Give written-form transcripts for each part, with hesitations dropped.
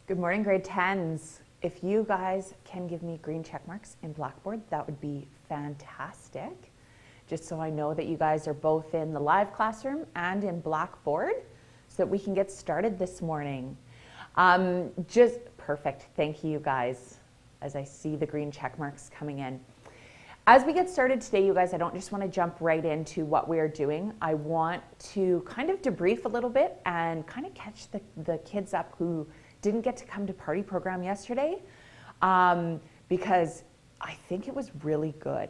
Good morning, grade 10s. If you guys can give me green check marks in Blackboard, that would be fantastic. Just so I know that you guys are both in the live classroom and in Blackboard so that we can get started this morning. Just perfect. Thank you guys as I see the green check marks coming in. As we get started today, you guys, I don't just want to jump right into what we're doing. I want to kind of debrief a little bit and kind of catch the kids up who didn't get to come to party program yesterday because I think it was really good.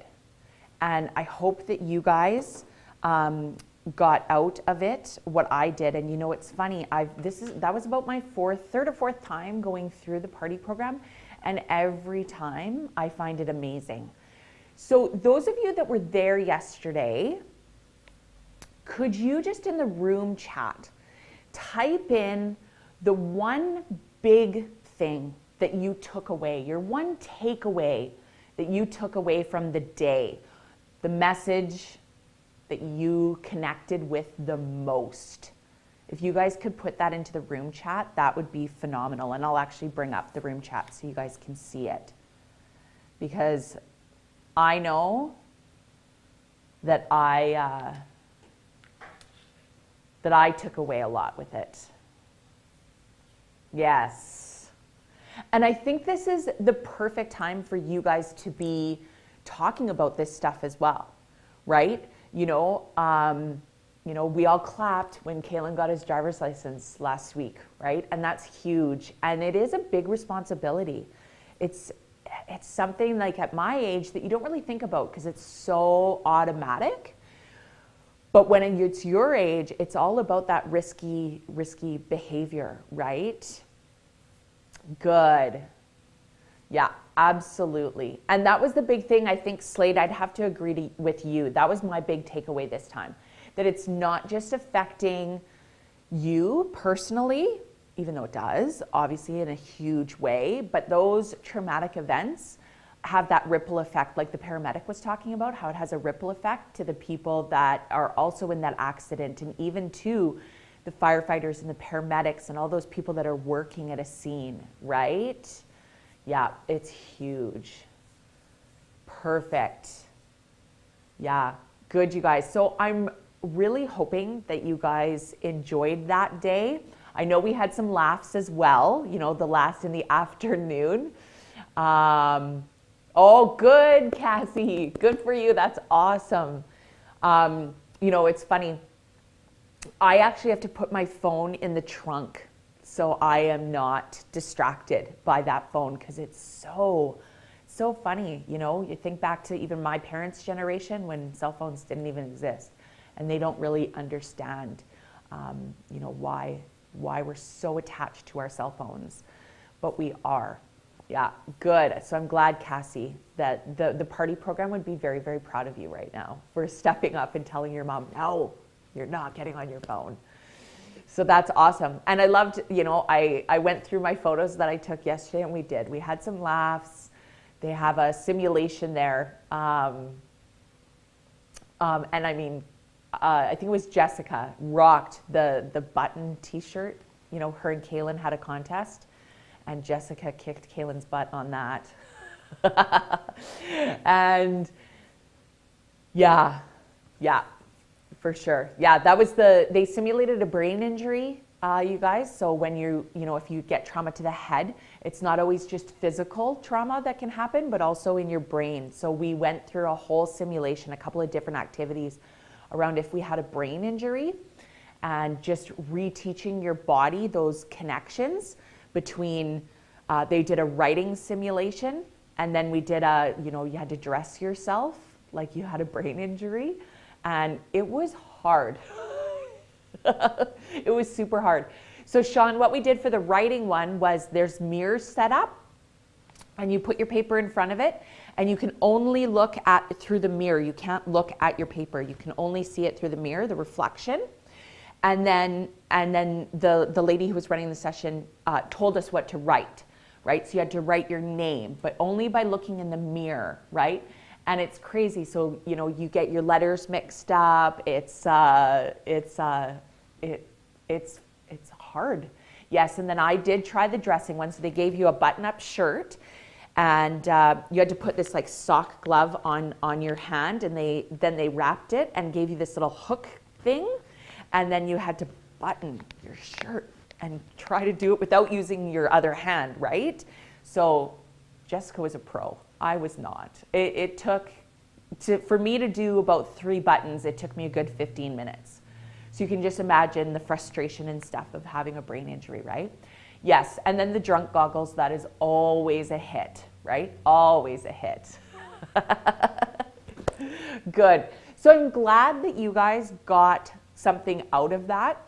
And I hope that you guys got out of it what I did. And you know, it's funny, that was about my third or fourth time going through the party program. And every time I find it amazing. So those of you that were there yesterday, could you just in the room chat, type in the one big thing that you took away, your one takeaway that you took away from the day, the message that you connected with the most. If you guys could put that into the room chat, that would be phenomenal. And I'll actually bring up the room chat so you guys can see it. Because I know that I took away a lot with it. Yes. And I think this is the perfect time for you guys to be talking about this stuff as well, right? You know, we all clapped when Kalen got his driver's license last week, right? And that's huge. And it is a big responsibility. It's something like at my age that you don't really think about because it's so automatic. But when it's your age, it's all about that risky behavior, right? Good. Yeah, absolutely. And that was the big thing, I think, Slade, I'd have to agree with you. That was my big takeaway this time. That it's not just affecting you personally, even though it does, obviously in a huge way, but those traumatic events have that ripple effect, like the paramedic was talking about, how it has a ripple effect to the people that are also in that accident, and even to the firefighters and the paramedics and all those people that are working at a scene, right? Yeah, it's huge. Perfect. Yeah, good, you guys. So I'm really hoping that you guys enjoyed that day. I know we had some laughs as well, you know, the last in the afternoon. Oh, good, Cassie. Good for you. That's awesome. You know, it's funny. I actually have to put my phone in the trunk so I am not distracted by that phone because it's so funny. You know, you think back to even my parents' generation when cell phones didn't even exist and they don't really understand, you know, why we're so attached to our cell phones, but we are. Yeah, good. So I'm glad, Cassie, that the party program would be very, very proud of you right now for stepping up and telling your mom, no, you're not getting on your phone. So that's awesome. And I loved, you know, I went through my photos that I took yesterday and we had some laughs. They have a simulation there. And I mean, I think it was Jessica rocked the button t-shirt. You know, her and Kalen had a contest. And Jessica kicked Kalen's butt on that. And yeah, for sure. Yeah, that was they simulated a brain injury, you guys. So when you know, if you get trauma to the head, it's not always just physical trauma that can happen, but also in your brain. So we went through a whole simulation, a couple of different activities around if we had a brain injury and just reteaching your body those connections between, they did a writing simulation, and then we did you know, you had to dress yourself like you had a brain injury, and it was hard. It was super hard. So Sean, what we did for the writing one was there's mirrors set up, and you put your paper in front of it, and you can only look through the mirror. You can't look at your paper. You can only see it through the mirror, the reflection. And then the lady who was running the session told us what to write, right? So you had to write your name, but only by looking in the mirror, right? And it's crazy. So, you know, you get your letters mixed up. It's hard. Yes, and then I did try the dressing one. So they gave you a button-up shirt, and you had to put this like sock glove on your hand, and then they wrapped it and gave you this little hook thing, and then you had to button your shirt and try to do it without using your other hand, right? So Jessica was a pro. I was not. It took, for me to do about 3 buttons, it took me a good 15 minutes. So you can just imagine the frustration and stuff of having a brain injury, right? Yes, and then the drunk goggles, that is always a hit, right? Always a hit. Good. So I'm glad that you guys got something out of that,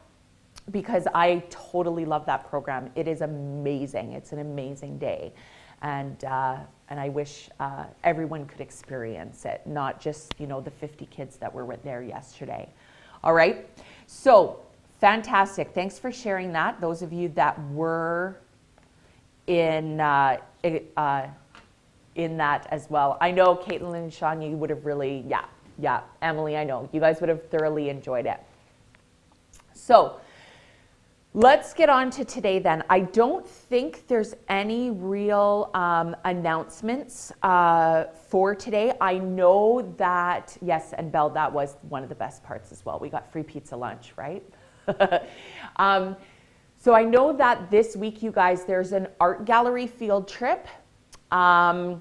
because I totally love that program. It is amazing. It's an amazing day. And I wish everyone could experience it, not just, you know, the 50 kids that were there yesterday. All right. So fantastic. Thanks for sharing that. Those of you that were in that as well. I know Caitlin and Sean, you would have really, yeah. Emily, I know you guys would have thoroughly enjoyed it. So let's get on to today then. I don't think there's any real announcements for today. I know that, yes, and Belle, that was one of the best parts as well. We got free pizza lunch, right? So I know that this week, you guys, there's an art gallery field trip. And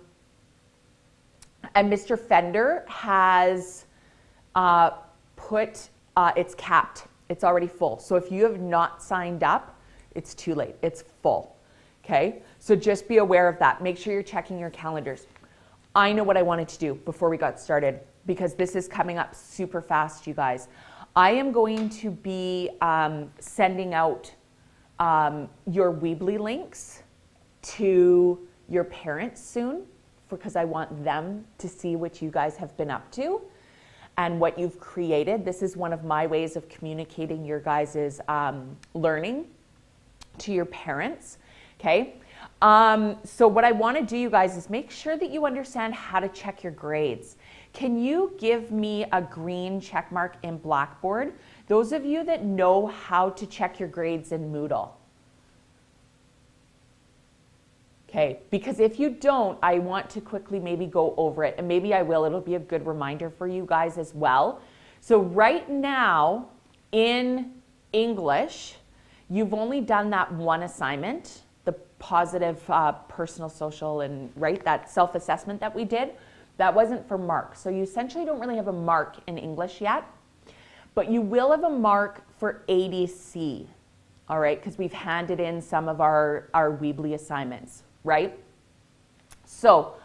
Mr. Fender has it's capped. It's already full. So if you have not signed up, it's too late. It's full. Okay? So just be aware of that. Make sure you're checking your calendars. I know what I wanted to do before we got started, because this is coming up super fast, you guys. I am going to be sending out your Weebly links to your parents soon, because I want them to see what you guys have been up to and what you've created. This is one of my ways of communicating your guys' learning to your parents, okay? So what I wanna do, you guys, is make sure that you understand how to check your grades. Can you give me a green check mark in Blackboard? Those of you that know how to check your grades in Moodle. Okay, because if you don't, I want to quickly maybe go over it, and maybe I will. It'll be a good reminder for you guys as well. So right now in English, you've only done that one assignment, the positive personal, social, and right, that self-assessment that we did. That wasn't for mark. So you essentially don't really have a mark in English yet, but you will have a mark for ADC, all right, because we've handed in some of our Weebly assignments, right? So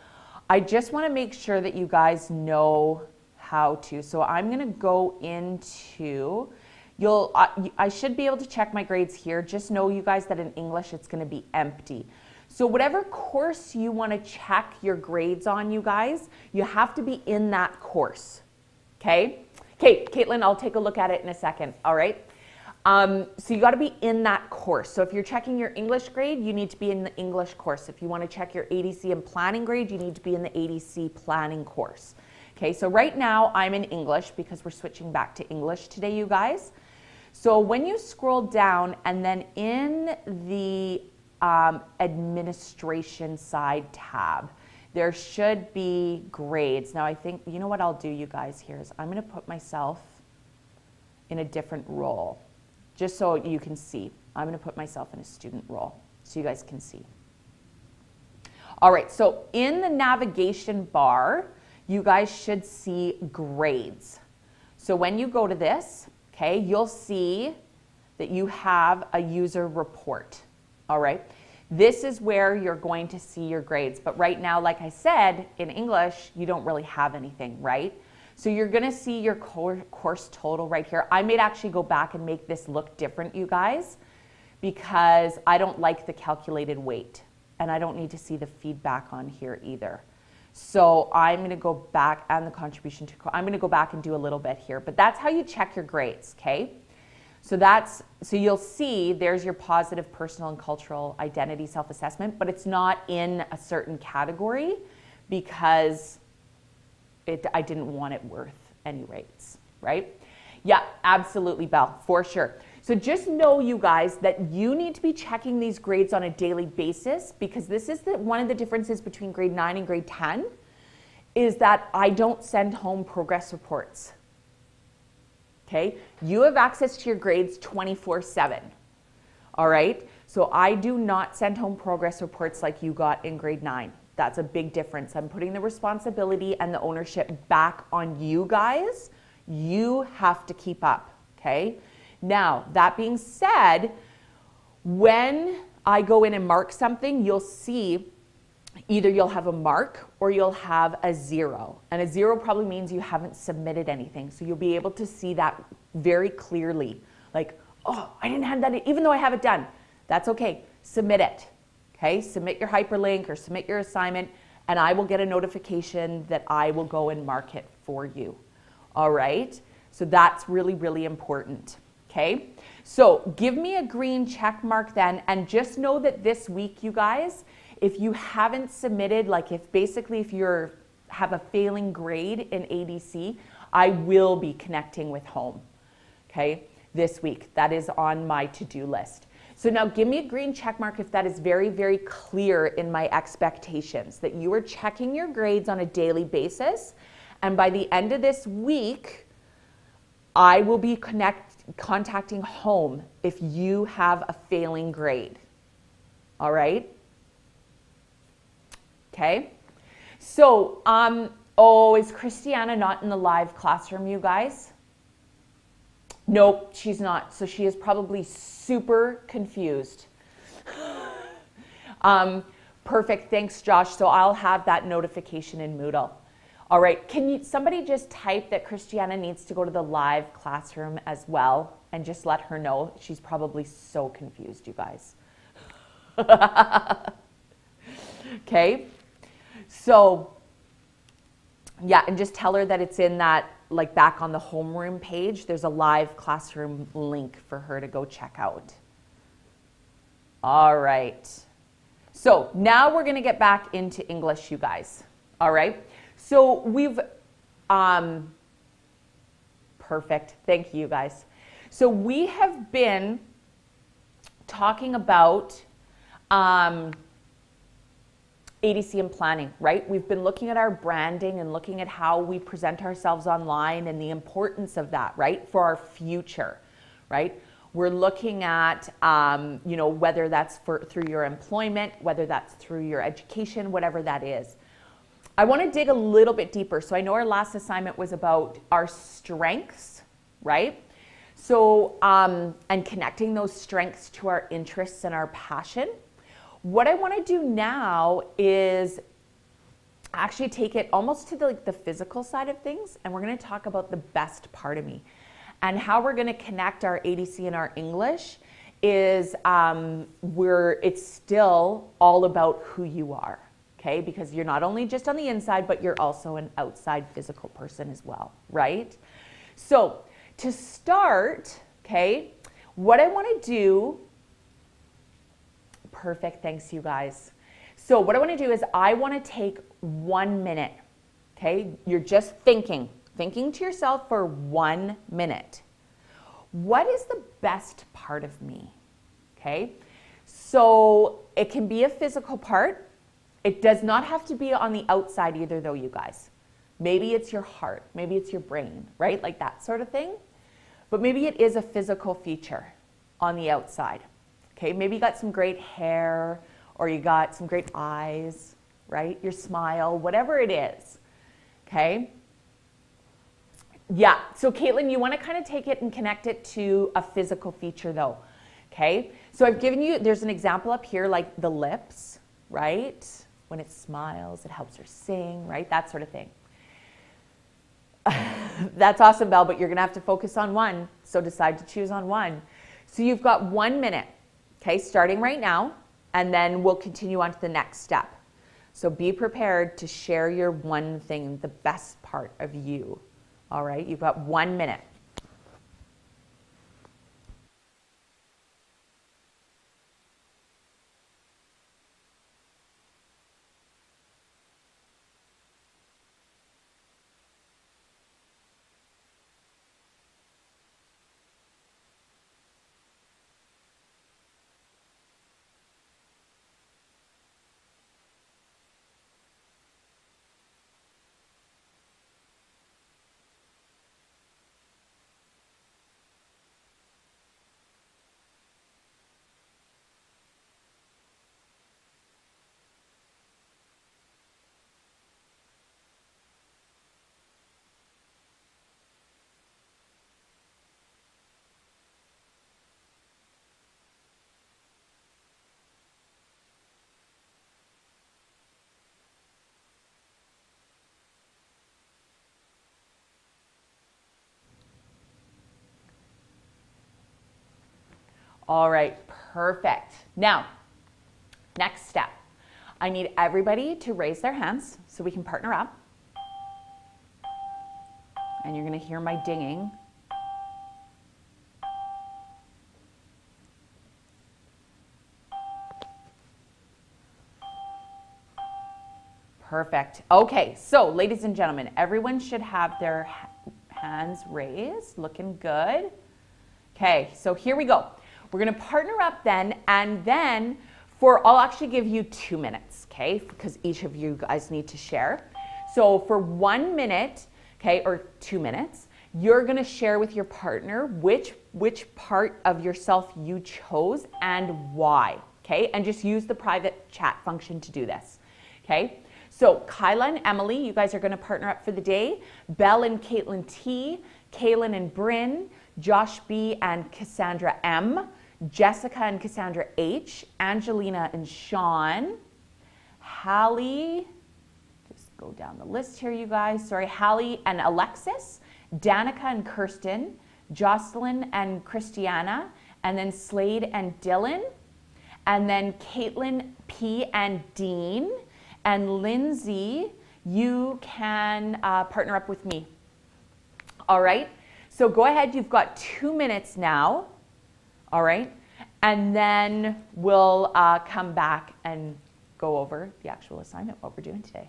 I just want to make sure that you guys know how to. So I'm going to go into, I should be able to check my grades here. Just know, you guys, that in English it's going to be empty. So whatever course you want to check your grades on, you guys, you have to be in that course, okay? Okay, Caitlin, I'll take a look at it in a second, all right? So you got to be in that course. So if you're checking your English grade, you need to be in the English course. If you want to check your ADC and planning grade, you need to be in the ADC planning course. Okay, so right now I'm in English because we're switching back to English today, you guys. So when you scroll down and then in the administration side tab, there should be grades. Now I think, you know what I'll do, you guys, here is I'm going to put myself in a different role, just so you can see. I'm going to put myself in a student role so you guys can see. All right, so in the navigation bar, you guys should see grades. So when you go to this, okay, you'll see that you have a user report. All right, this is where you're going to see your grades. But right now, like I said, in English, you don't really have anything, right? So you're going to see your course total right here. I may actually go back and make this look different, you guys, because I don't like the calculated weight, and I don't need to see the feedback on here either. So I'm going to go back, and the contribution to, I'm going to go back and do a little bit here, but that's how you check your grades, okay? So so you'll see there's your positive personal and cultural identity self-assessment, but it's not in a certain category because I didn't want it worth any rates, right? Yeah, absolutely, Belle, for sure. So just know, you guys, that you need to be checking these grades on a daily basis, because this is one of the differences between grade 9 and grade 10 is that I don't send home progress reports. Okay? You have access to your grades 24/7. All right? So I do not send home progress reports like you got in grade 9. That's a big difference. I'm putting the responsibility and the ownership back on you guys. You have to keep up, okay? Now, that being said, when I go in and mark something, you'll see either you'll have a mark or you'll have a 0. And a 0 probably means you haven't submitted anything. So you'll be able to see that very clearly. Like, oh, I didn't have that, even though I have it done. That's okay. Submit it. Okay? Submit your hyperlink or submit your assignment, and I will get a notification that I will go and mark it for you. All right? So that's really, really important. Okay? So give me a green check mark then, and just know that this week, you guys, if you haven't submitted, like if you're have a failing grade in ADC, I will be connecting with home, okay, this week. That is on my to-do list. So now give me a green check mark if that is very, very clear in my expectations, that you are checking your grades on a daily basis. And by the end of this week, I will be contacting home if you have a failing grade. All right? Okay? So, is Christiana not in the live classroom, you guys? Nope, she's not. So she is probably super confused. Perfect. Thanks, Josh. So I'll have that notification in Moodle. All right. Can somebody just type that Christiana needs to go to the live classroom as well, and just let her know? She's probably so confused, you guys. Okay. So, yeah, and just tell her that it's in that, like, back on the homeroom page, there's a live classroom link for her to go check out. All right. So now we're going to get back into English, you guys. All right. So we've, perfect. Thank you, guys. So we have been talking about ADC and planning, right? We've been looking at our branding and looking at how we present ourselves online and the importance of that, right? For our future, right? We're looking at, whether that's through your employment, whether that's through your education, whatever that is. I want to dig a little bit deeper. So I know our last assignment was about our strengths, right? So, and connecting those strengths to our interests and our passion. What I want to do now is actually take it almost to the physical side of things, and we're going to talk about the best part of me. And how we're going to connect our ADC and our English is it's still all about who you are, okay? Because you're not only just on the inside, but you're also an outside physical person as well, right? So to start, okay, what I want to do. Perfect. Thanks, you guys. So what I want to do is I want to take 1 minute. Okay. You're just thinking to yourself for 1 minute. What is the best part of me? Okay. So it can be a physical part. It does not have to be on the outside either, though, you guys. Maybe it's your heart. Maybe it's your brain, right? Like that sort of thing. But maybe it is a physical feature on the outside. Okay, maybe you got some great hair, or you got some great eyes, right? Your smile, whatever it is, okay? Yeah, so Caitlin, you want to kind of take it and connect it to a physical feature though, okay? So I've given you, there's an example up here, like the lips, right? When it smiles, it helps her sing, right? That sort of thing. That's awesome, Belle, but you're going to have to focus on one, so decide to choose on one. So you've got 1 minute. Okay, starting right now, and then we'll continue on to the next step. So be prepared to share your one thing, the best part of you. All right, you've got 1 minute. All right, perfect. Now, next step. I need everybody to raise their hands so we can partner up. And you're going to hear my dinging. Perfect. Okay, so ladies and gentlemen, everyone should have their hands raised. Looking good. Okay, so here we go. We're going to partner up then, and then I'll actually give you 2 minutes, okay, because each of you guys need to share. So for 1 minute, okay, or 2 minutes, you're going to share with your partner which part of yourself you chose and why, okay, and just use the private chat function to do this, okay. So Kyla and Emily, you guys are going to partner up for the day. Belle and Caitlin T, Kaylin and Bryn, Josh B and Cassandra M, Jessica and Cassandra H, Angelina and Sean, Hallie, just go down the list here, you guys. Sorry, Hallie and Alexis, Danica and Kirsten, Jocelyn and Christiana, and then Slade and Dylan, and then Caitlin P and Dean, and Lindsay, you can partner up with me. All right, so go ahead, you've got 2 minutes now, all right, and then we'll come back and go over the actual assignment, what we're doing today.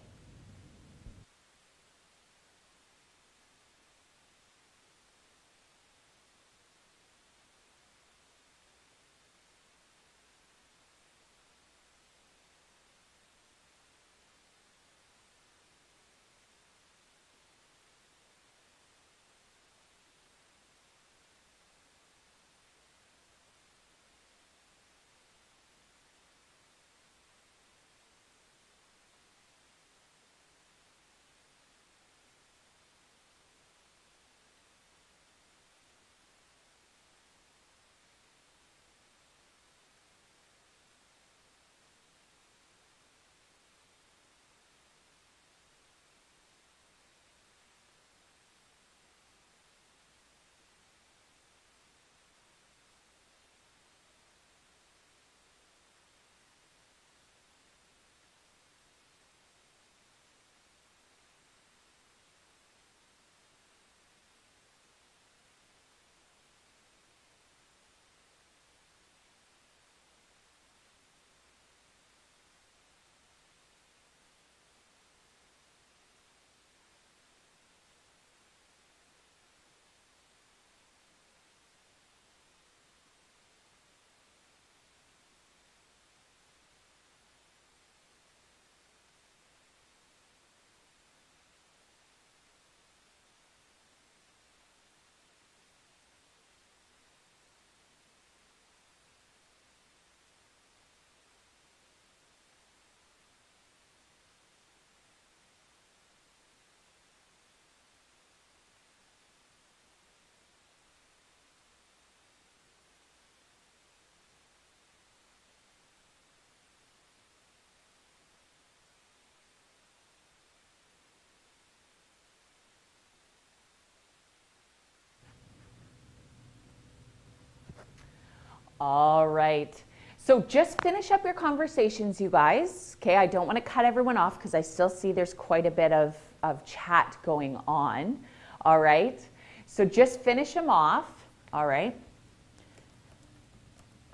All right. So just finish up your conversations, you guys. Okay, I don't want to cut everyone off because I still see there's quite a bit of chat going on. All right. So just finish them off. All right.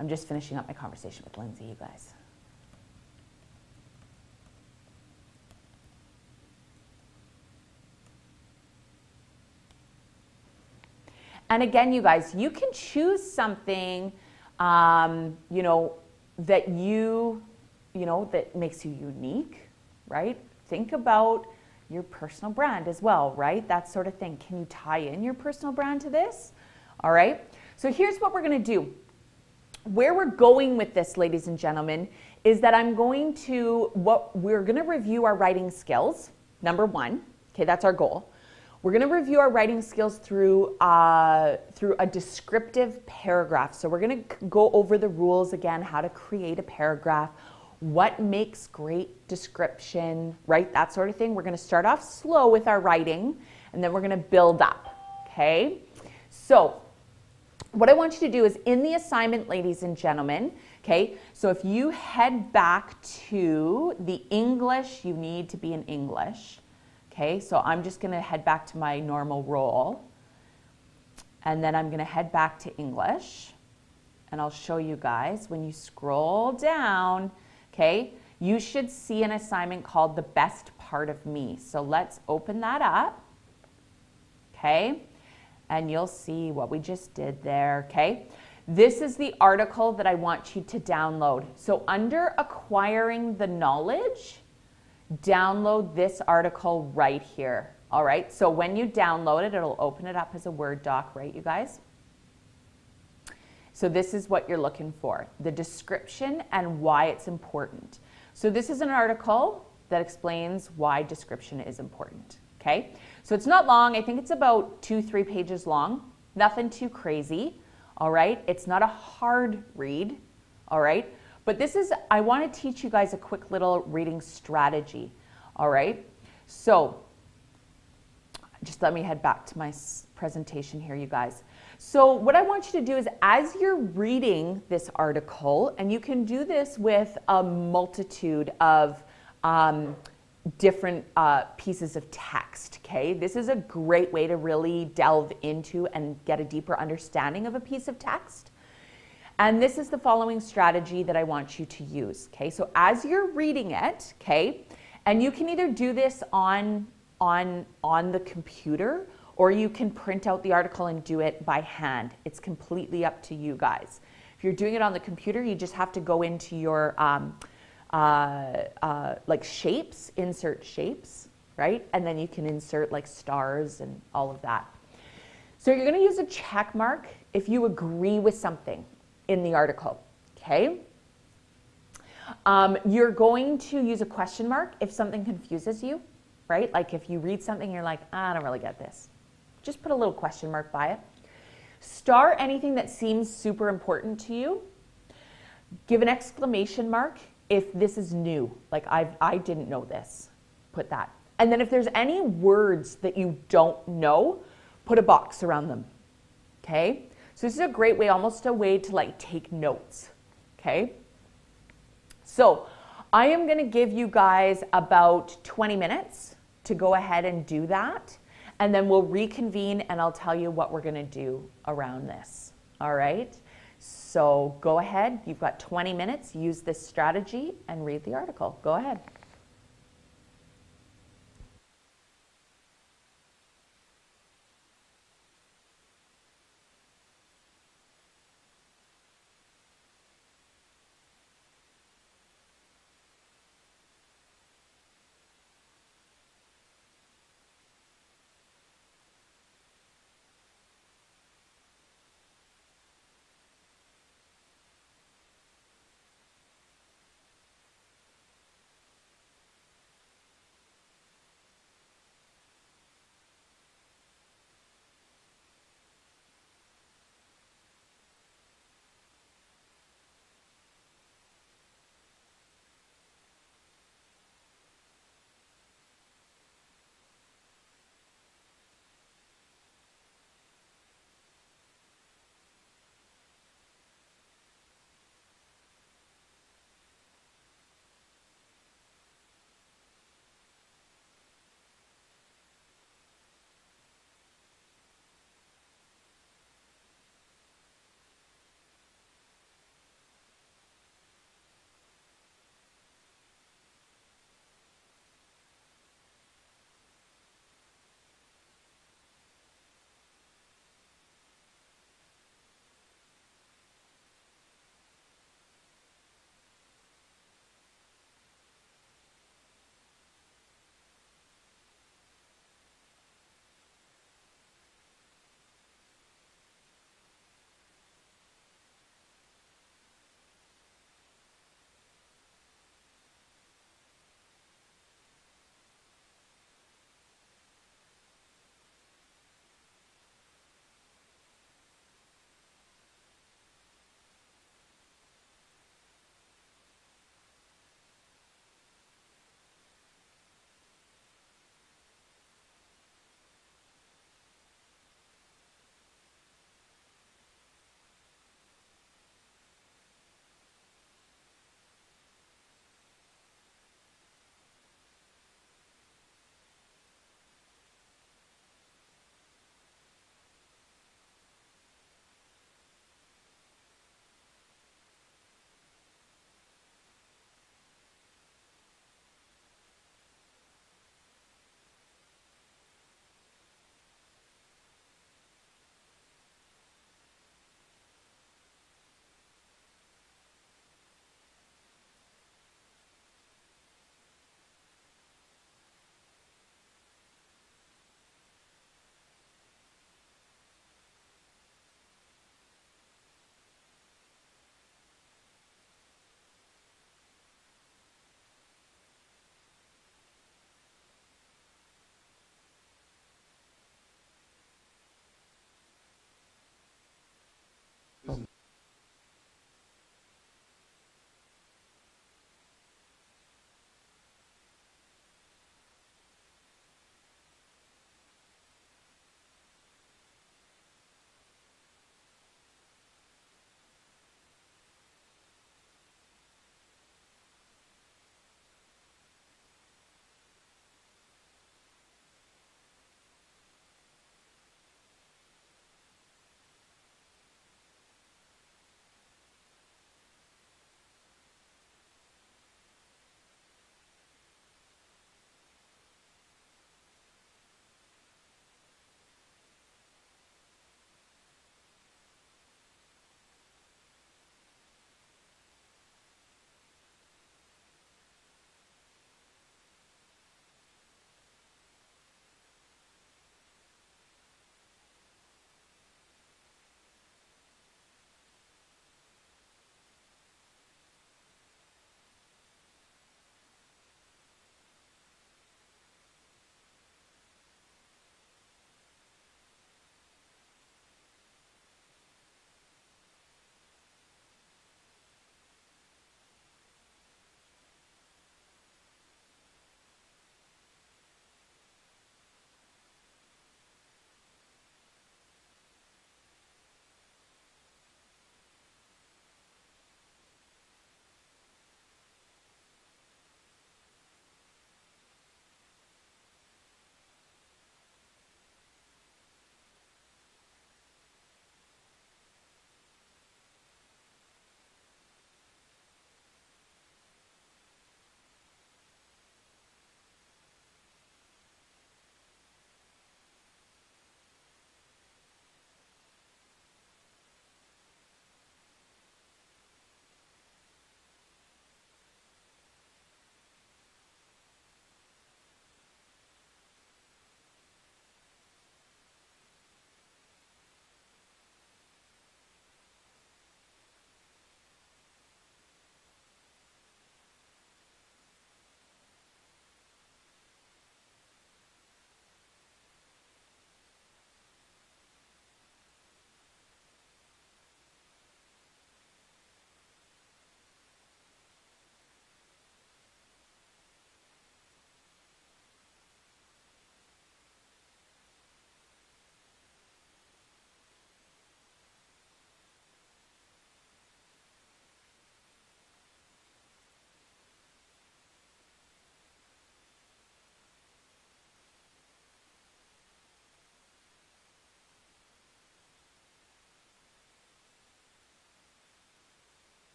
I'm just finishing up my conversation with Lindsay, you guys. And again, you guys, you can choose something you know, that that makes you unique, right? Think about your personal brand as well, right? That sort of thing. Can you tie in your personal brand to this? All right. So here's what we're going to do. Where we're going with this, ladies and gentlemen, is that we're going to review our writing skills. Number 1. Okay, that's our goal. We're going to review our writing skills through a descriptive paragraph. So we're going to go over the rules again, how to create a paragraph, what makes great description, right? That sort of thing. We're going to start off slow with our writing, and then we're going to build up, okay? So what I want you to do is in the assignment, ladies and gentlemen, okay, so if you head back to the English, you need to be in English, okay, so I'm just going to head back to my normal role, and then I'm going to head back to English, and I'll show you guys. When you scroll down, okay, you should see an assignment called The Best Part of Me. So let's open that up, okay? And you'll see what we just did there, okay? This is the article that I want you to download. So under acquiring the knowledge, download this article right here, all right? So when you download it, it'll open it up as a Word doc, right, you guys? So this is what you're looking for, the description and why it's important. So this is an article that explains why description is important, okay? So it's not long. I think it's about 2-3 pages long. Nothing too crazy, all right? It's not a hard read, all right? But this is, I want to teach you guys a quick little reading strategy, all right? So just let me head back to my presentation here, you guys. So what I want you to do is as you're reading this article, and you can do this with a multitude of different pieces of text, okay? This is a great way to really delve into and get a deeper understanding of a piece of text. And this is the following strategy that I want you to use, okay? So as you're reading it, okay, and you can either do this on the computer, or you can print out the article and do it by hand. It's completely up to you guys. If you're doing it on the computer, you just have to go into your like shapes, insert shapes, right? And then you can insert like stars and all of that. So you're gonna use a check mark if you agree with something in the article, okay? You're going to use a question mark if something confuses you, right? Like if you read something, you're like, I don't really get this. Just put a little question mark by it. Star anything that seems super important to you. Give an exclamation mark if this is new, like I didn't know this, put that. And then if there's any words that you don't know, put a box around them, okay? So this is a great way, almost a way to like take notes, okay? So I am gonna give you guys about 20 minutes to go ahead and do that. And then we'll reconvene and I'll tell you what we're gonna do around this, all right? So go ahead, you've got 20 minutes, use this strategy and read the article. Go ahead.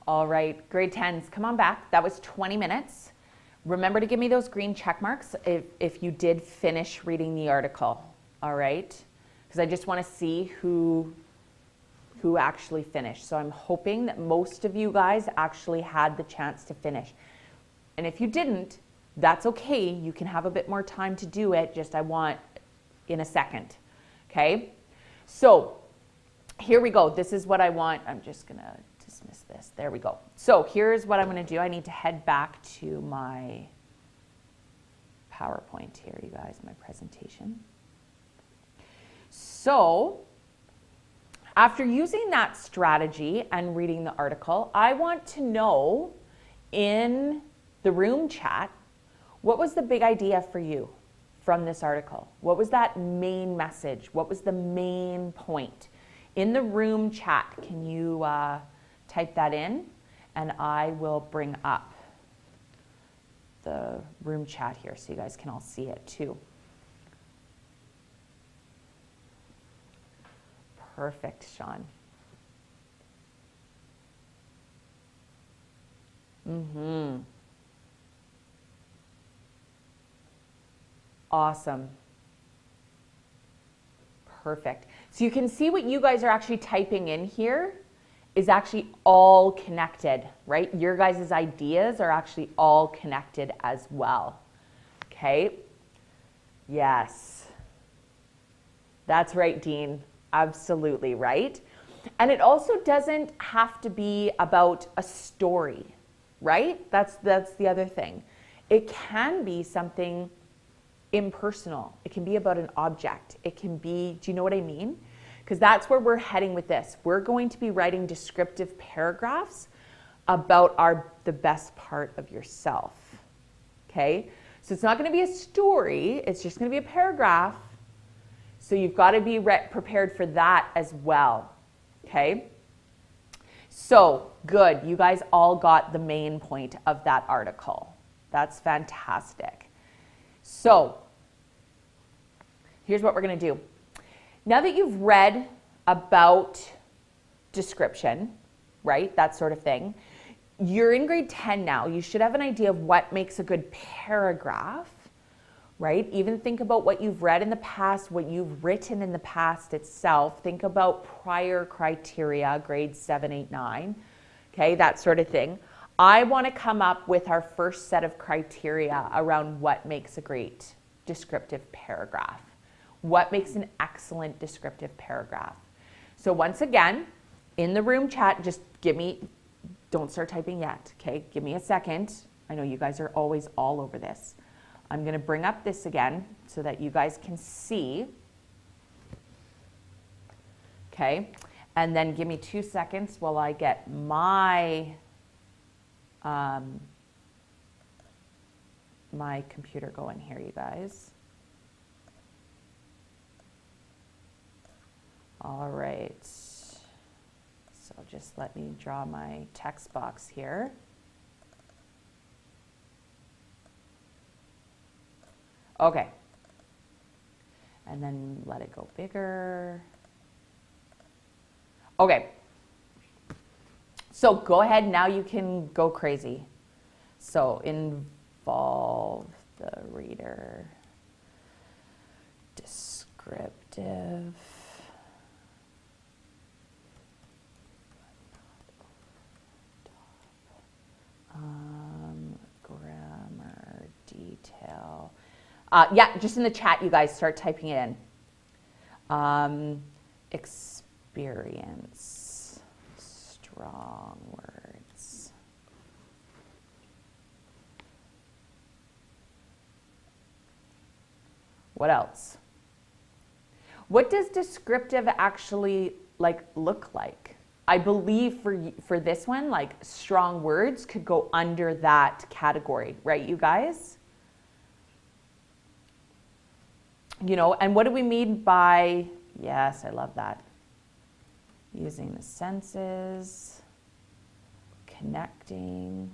All right, grade 10s, come on back. That was 20 minutes. Remember to give me those green check marks if you did finish reading the article, all right? Because I just want to see who actually finished. So I'm hoping that most of you guys actually had the chance to finish. And if you didn't, that's okay. You can have a bit more time to do it, just I want in a second, okay? So here we go. This is what I want. I'm just going to dismiss this. There we go. So here's what I'm going to do. I need to head back to my PowerPoint here, you guys, my presentation. So after using that strategy and reading the article, I want to know in the room chat, what was the big idea for you from this article? What was that main message? What was the main point? In the room chat, can you type that in? And I will bring up the room chat here so you guys can all see it too. Perfect, Sean. Awesome. Perfect. So you can see what you guys are actually typing in here is actually all connected, right? Your guys' ideas are actually all connected as well. Okay? Yes. That's right, Dean. Absolutely right. And it also doesn't have to be about a story, right? That's the other thing. It can be something impersonal. It can be about an object. It can be, do you know what I mean? Because that's where we're heading with this. We're going to be writing descriptive paragraphs about the best part of yourself. Okay? So it's not going to be a story. It's just going to be a paragraph. So you've got to be prepared for that as well. Okay? So good. You guys all got the main point of that article. That's fantastic. So here's what we're going to do. Now that you've read about description, right, that sort of thing, you're in grade 10 now. You should have an idea of what makes a good paragraph, right? Even think about what you've read in the past, what you've written in the past itself. Think about prior criteria, grades 7, 8, 9, okay, that sort of thing. I want to come up with our first set of criteria around what makes a great descriptive paragraph. What makes an excellent descriptive paragraph? So once again, in the room chat, just don't start typing yet, okay? Give me a second. I know you guys are always all over this. I'm going to bring up this again so that you guys can see, okay? And then give me 2 seconds while I get my my computer going here, you guys. All right, so just let me draw my text box here. Okay, and then let it go bigger. Okay, so go ahead, now you can go crazy. So involve the reader, descriptive. Grammar, detail. Yeah, just in the chat, you guys start typing it in. Experience, strong words. What else? What does descriptive actually look like? I believe for this one, strong words could go under that category, right, you guys? You know, and what do we mean by, yes, I love that. Using the senses, connecting,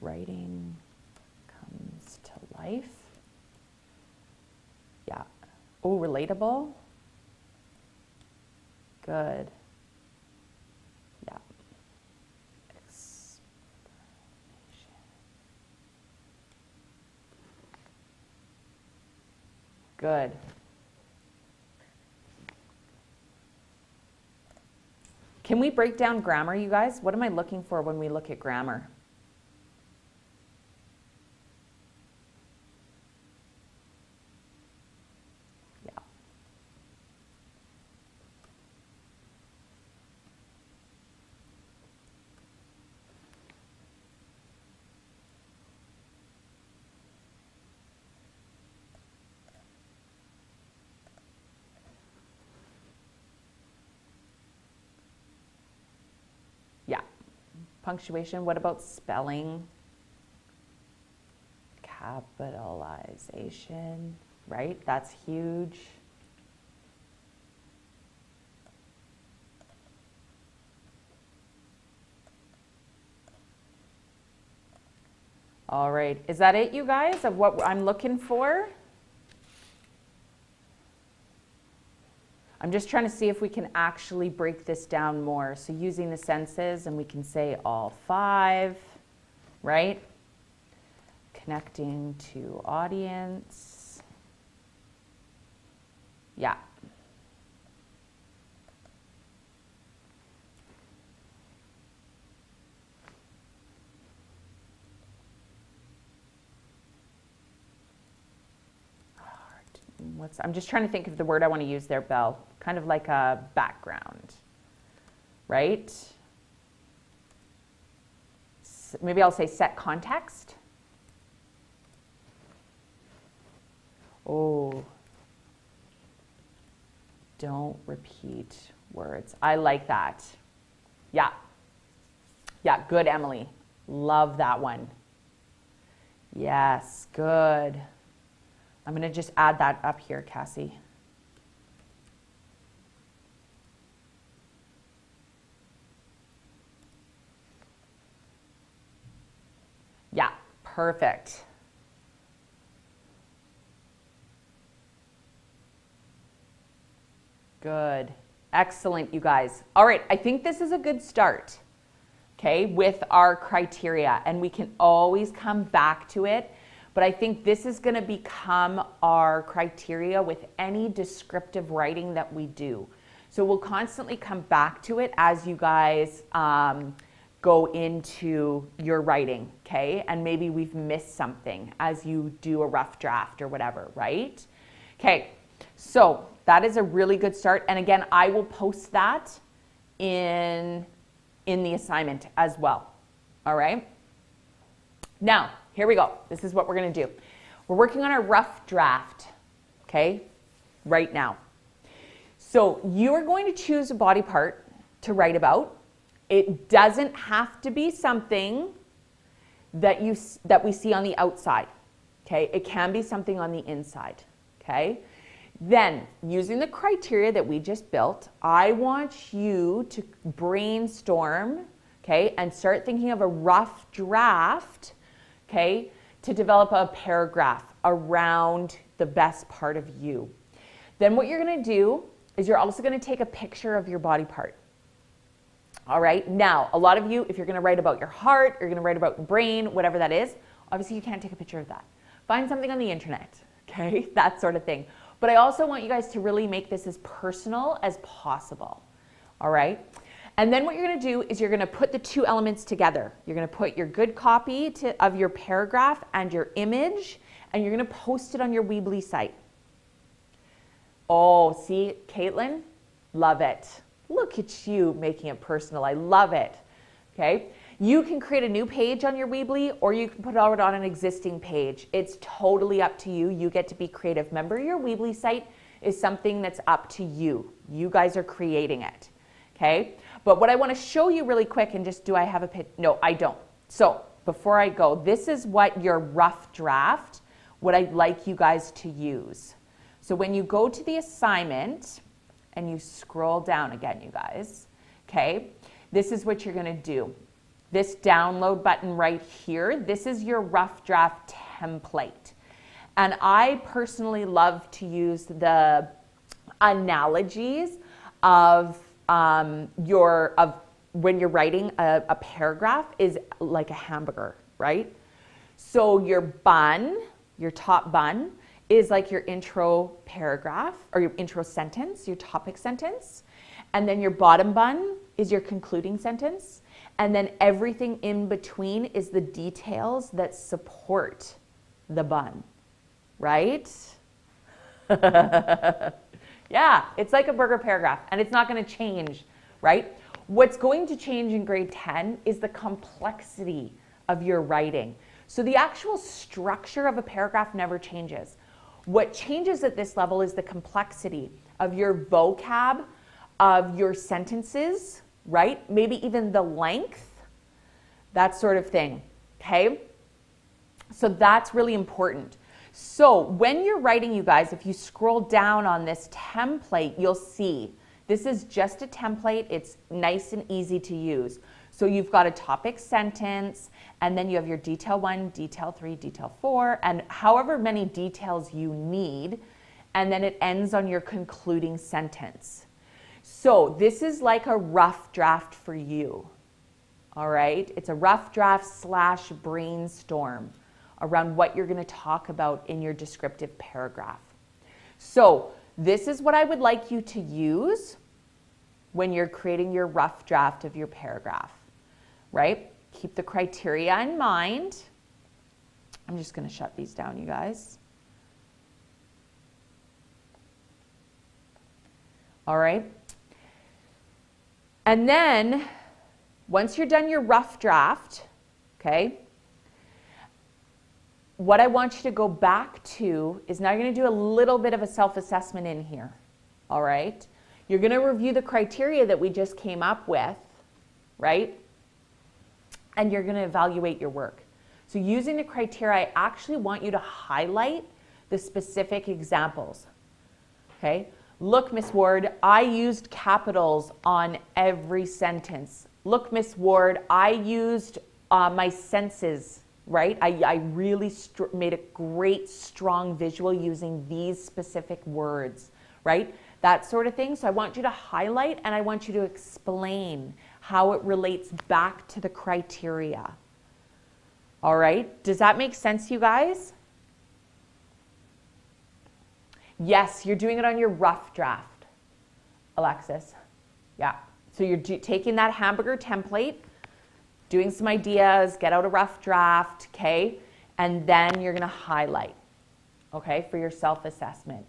writing comes to life. Yeah. Oh, relatable. Good. Good. Can we break down grammar, you guys? What am I looking for when we look at grammar? Yeah. Yeah. Punctuation. What about spelling? Capitalization, right? That's huge. All right. Is that it, you guys, of what I'm looking for? I'm just trying to see if we can actually break this down more. So using the senses, and we can say all 5, right? Connecting to audience. Yeah. I'm just trying to think of the word I want to use there, Belle. Kind of like a background, right? Maybe I'll say set context. Oh, don't repeat words. I like that. Yeah. Yeah, good, Emily. Love that one. Yes, good. I'm going to just add that up here, Cassie. Yeah, perfect. Good. Excellent, you guys. All right, I think this is a good start, okay, with our criteria, and we can always come back to it. But I think this is going to become our criteria with any descriptive writing that we do. So we'll constantly come back to it as you guys go into your writing, okay? And maybe we've missed something as you do a rough draft or whatever, right? Okay, so that is a really good start. And again, I will post that in the assignment as well, all right? Now, here we go. This is what we're going to do. We're working on our rough draft, okay, right now. So you are going to choose a body part to write about. It doesn't have to be something that we see on the outside, okay? It can be something on the inside, okay? Then, using the criteria that we just built, I want you to brainstorm, okay, and start thinking of a rough draft, okay, to develop a paragraph around the best part of you. Then what you're going to do is you're also going to take a picture of your body part. All right. Now, a lot of you, if you're going to write about your heart, you're going to write about your brain, whatever that is, obviously you can't take a picture of that. Find something on the internet, okay, that sort of thing. But I also want you guys to really make this as personal as possible. All right. And then what you're going to do is you're going to put the two elements together. You're going to put your good copy of your paragraph and your image, and you're going to post it on your Weebly site. Oh, see, Caitlin? Love it. Look at you making it personal. I love it. Okay. You can create a new page on your Weebly, or you can put it on an existing page. It's totally up to you. You get to be creative. Remember, your Weebly site is something that's up to you. You guys are creating it. Okay. But what I want to show you really quick, and just, do I have a pitch? No, I don't. So before I go, this is what your rough draft, what I'd like you guys to use. So when you go to the assignment and you scroll down again, you guys, okay, this is what you're going to do. This download button right here, this is your rough draft template. And I personally love to use the analogies of when you're writing a paragraph is like a hamburger, right? So your bun, your top bun, is like your intro paragraph or your intro sentence, your topic sentence. And then your bottom bun is your concluding sentence. And then everything in between is the details that support the bun, right? Yeah, it's like a burger paragraph and it's not going to change, right? What's going to change in grade 10 is the complexity of your writing. So the actual structure of a paragraph never changes. What changes at this level is the complexity of your vocab, of your sentences, right? Maybe even the length, that sort of thing, okay? So that's really important. So when you're writing, you guys, if you scroll down on this template, you'll see this is just a template. It's nice and easy to use. So you've got a topic sentence, and then you have your detail 1, detail 3, detail 4, and however many details you need, and then it ends on your concluding sentence. So this is like a rough draft for you, all right? It's a rough draft / brainstorm around what you're going to talk about in your descriptive paragraph. So this is what I would like you to use when you're creating your rough draft of your paragraph, right? Keep the criteria in mind. I'm just going to shut these down, you guys. All right. And then once you're done your rough draft, okay, what I want you to go back to is now you're going to do a little bit of a self-assessment in here, all right? You're going to review the criteria that we just came up with, right? And you're going to evaluate your work. So using the criteria, I actually want you to highlight the specific examples, okay? Look, Miss Ward, I used capitals on every sentence. Look, Miss Ward, I used my senses, right? I really made a great, strong visual using these specific words, right? That sort of thing. So I want you to highlight and I want you to explain how it relates back to the criteria. All right? Does that make sense, you guys? Yes, you're doing it on your rough draft, Alexis. Yeah. So you're taking that hamburger template, doing some ideas, get out a rough draft, okay? And then you're going to highlight, okay, for your self-assessment.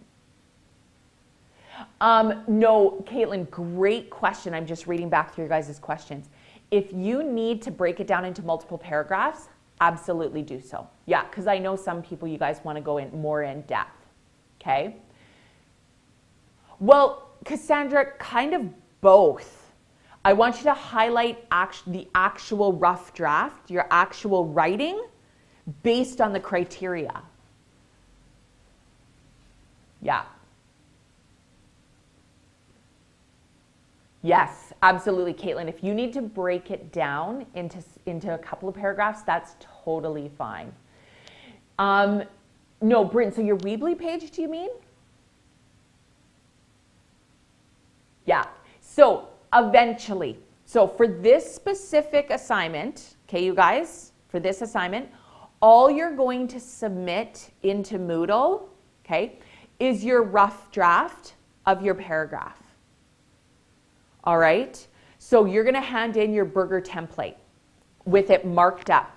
No, Caitlin, great question. I'm just reading back through your guys' questions. If you need to break it down into multiple paragraphs, absolutely do so. Yeah, because I know some people, you guys want to go in more in depth, okay? Well, Cassandra, kind of both. I want you to highlight the actual rough draft, your actual writing, based on the criteria. Yeah. Yes, absolutely, Caitlin. If you need to break it down into a couple of paragraphs, that's totally fine. No, Bryn, so your Weebly page, do you mean? Yeah. So eventually, so for this specific assignment, okay, you guys, for this assignment, all you're going to submit into Moodle, okay, is your rough draft of your paragraph. All right? So you're going to hand in your burger template with it marked up,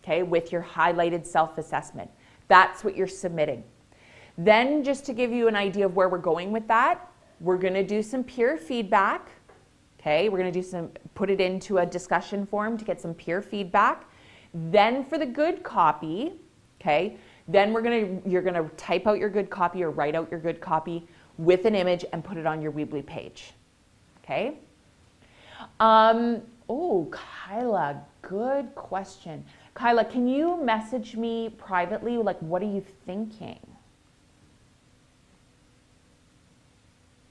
okay, with your highlighted self-assessment. That's what you're submitting. Then just to give you an idea of where we're going with that, we're going to do some peer feedback. Okay, we're going to put it into a discussion forum to get some peer feedback. Then for the good copy, okay, then you're going to type out your good copy or write out your good copy with an image and put it on your Weebly page. Okay. Oh, Kyla, good question. Kyla, can you message me privately? Like, what are you thinking?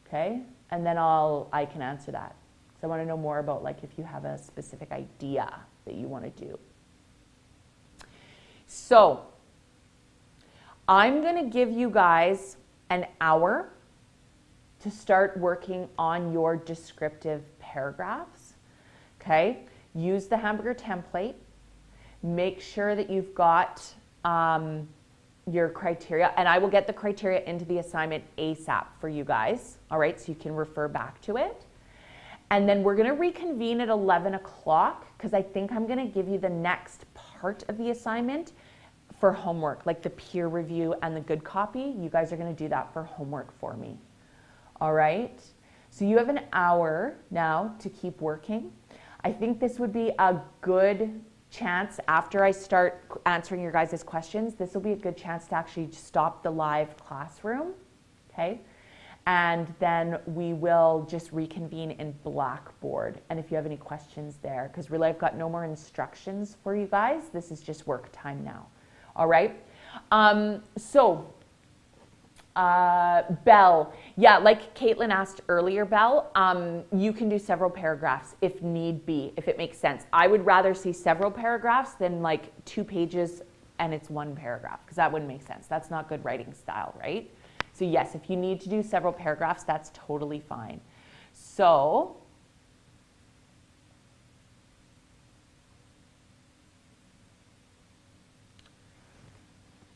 Okay, and then I can answer that. So I want to know more about like if you have a specific idea that you want to do. So I'm going to give you guys an hour to start working on your descriptive paragraphs. Okay, use the hamburger template. Make sure that you've got your criteria, and I will get the criteria into the assignment ASAP for you guys. All right, so you can refer back to it. And then we're going to reconvene at 11 o'clock because I think I'm going to give you the next part of the assignment for homework, like the peer review and the good copy. You guys are going to do that for homework for me. All right, so you have an hour now to keep working. I think this would be a good chance after I start answering your guys' questions. This will be a good chance to actually stop the live classroom, okay? And then we will just reconvene in Blackboard. And if you have any questions there, because really I've got no more instructions for you guys. This is just work time now. All right. Belle, yeah, like Caitlin asked earlier, Belle, you can do several paragraphs if need be, if it makes sense. I would rather see several paragraphs than like 2 pages and it's 1 paragraph, because that wouldn't make sense. That's not good writing style, right? So yes, if you need to do several paragraphs, that's totally fine. So,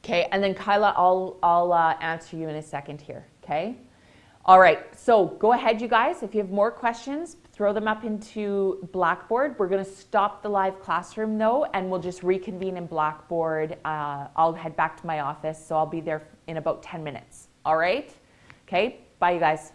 okay, and then Kyla, I'll answer you in a second here, okay? All right, so go ahead, you guys. If you have more questions, throw them up into Blackboard. We're gonna stop the live classroom though, and we'll just reconvene in Blackboard. I'll head back to my office, so I'll be there in about 10 minutes. All right? Okay, bye you guys.